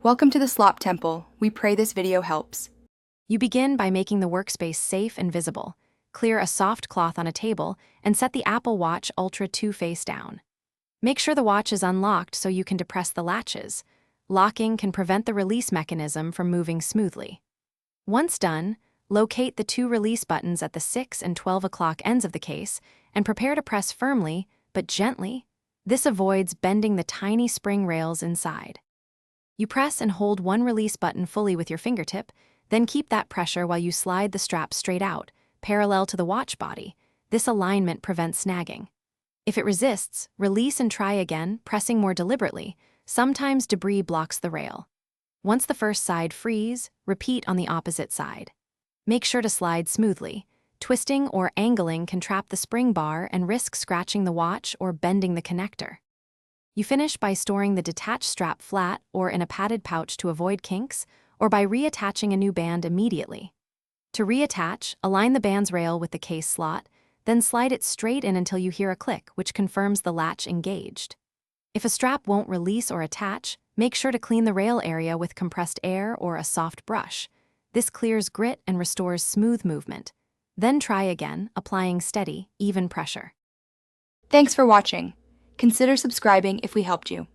Welcome to the Slop Temple. We pray this video helps. You begin by making the workspace safe and visible. Clear a soft cloth on a table and set the Apple Watch Ultra 2 face down. Make sure the watch is unlocked so you can depress the latches. Locking can prevent the release mechanism from moving smoothly. Once done, locate the two release buttons at the 6 and 12 o'clock ends of the case and prepare to press firmly, but gently. This avoids bending the tiny spring rails inside. You press and hold one release button fully with your fingertip, then keep that pressure while you slide the strap straight out, parallel to the watch body. This alignment prevents snagging. If it resists, release and try again, pressing more deliberately. Sometimes debris blocks the rail. Once the first side frees, repeat on the opposite side. Make sure to slide smoothly. Twisting or angling can trap the spring bar and risk scratching the watch or bending the connector. You finish by storing the detached strap flat or in a padded pouch to avoid kinks, or by reattaching a new band immediately. To reattach, align the band's rail with the case slot, then slide it straight in until you hear a click, which confirms the latch engaged. If a strap won't release or attach, make sure to clean the rail area with compressed air or a soft brush. This clears grit and restores smooth movement. Then try again, applying steady, even pressure. Thanks for watching. Consider subscribing if we helped you.